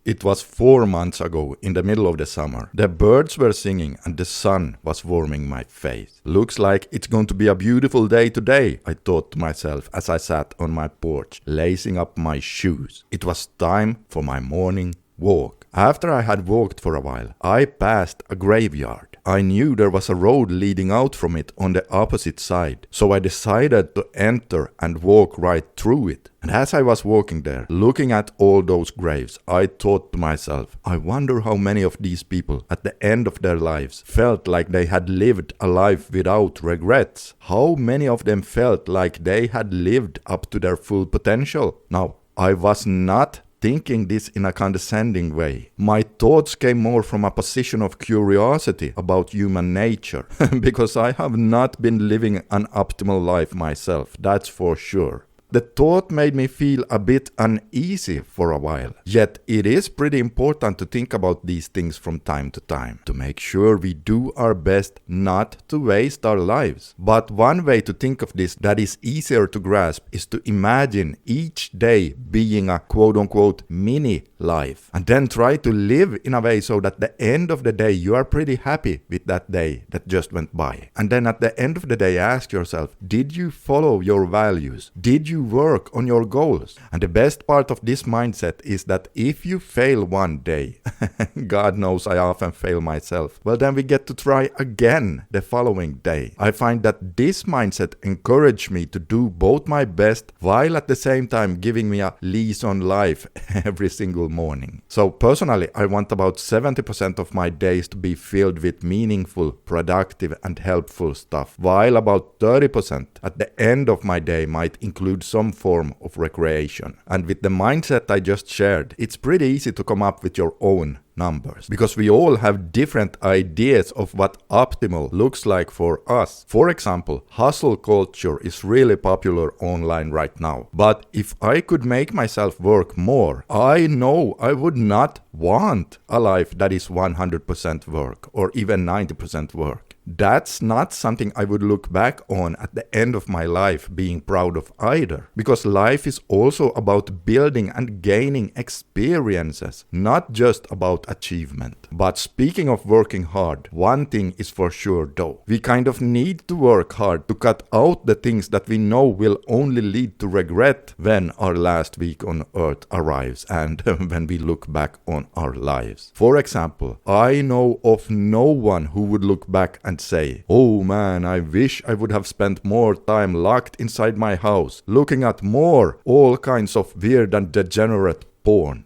It was 4 months ago, in the middle of the summer. The birds were singing and the sun was warming my face. Looks like it's going to be a beautiful day today, I thought to myself as I sat on my porch, lacing up my shoes. It was time for my morning walk. After I had walked for a while, I passed a graveyard. I knew there was a road leading out from it on the opposite side, so I decided to enter and walk right through it. And as I was walking there, looking at all those graves, I thought to myself, I wonder how many of these people at the end of their lives felt like they had lived a life without regrets. How many of them felt like they had lived up to their full potential? Now, I was not thinking this in a condescending way. My thoughts came more from a position of curiosity about human nature, because I have not been living an optimal life myself, that's for sure. The thought made me feel a bit uneasy for a while. Yet it is pretty important to think about these things from time to time, to make sure we do our best not to waste our lives. But one way to think of this that is easier to grasp is to imagine each day being a quote-unquote mini life, and then try to live in a way so that at the end of the day you are pretty happy with that day that just went by. And then at the end of the day ask yourself, did you follow your values? Did you work on your goals? And the best part of this mindset is that if you fail one day, God knows I often fail myself, well then we get to try again the following day. I find that this mindset encouraged me to do both my best while at the same time giving me a lease on life every single morning. So personally, I want about 70% of my days to be filled with meaningful, productive and helpful stuff, while about 30% at the end of my day might include some form of recreation. And with the mindset I just shared, it's pretty easy to come up with your own numbers, because we all have different ideas of what optimal looks like for us. For example, hustle culture is really popular online right now. But if I could make myself work more, I know I would not want a life that is 100% work or even 90% work. That's not something I would look back on at the end of my life being proud of either. Because life is also about building and gaining experiences, not just about achievement. But speaking of working hard, one thing is for sure though. We kind of need to work hard to cut out the things that we know will only lead to regret when our last week on earth arrives and when we look back on our lives. For example, I know of no one who would look back and say, oh man, I wish I would have spent more time locked inside my house, looking at more all kinds of weird and degenerate porn.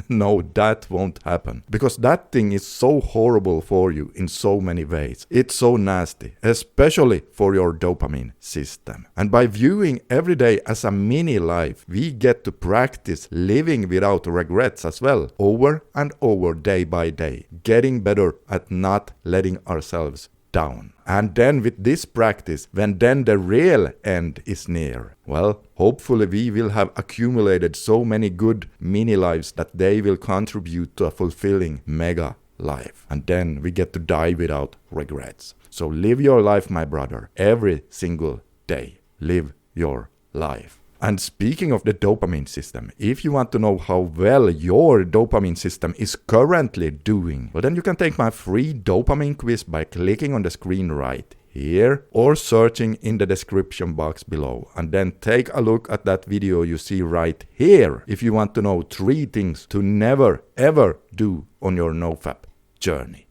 No, that won't happen. Because that thing is so horrible for you in so many ways. It's so nasty, especially for your dopamine system. And by viewing every day as a mini life, we get to practice living without regrets as well, over and over, day by day, getting better at not letting ourselves down. And then with this practice, when then the real end is near, well, hopefully we will have accumulated so many good mini lives that they will contribute to a fulfilling mega life. And then we get to die without regrets. So live your life, my brother, every single day. Live your life. And speaking of the dopamine system, if you want to know how well your dopamine system is currently doing, well then you can take my free dopamine quiz by clicking on the screen right here or searching in the description box below, and then take a look at that video you see right here if you want to know 3 things to never ever do on your NoFap journey.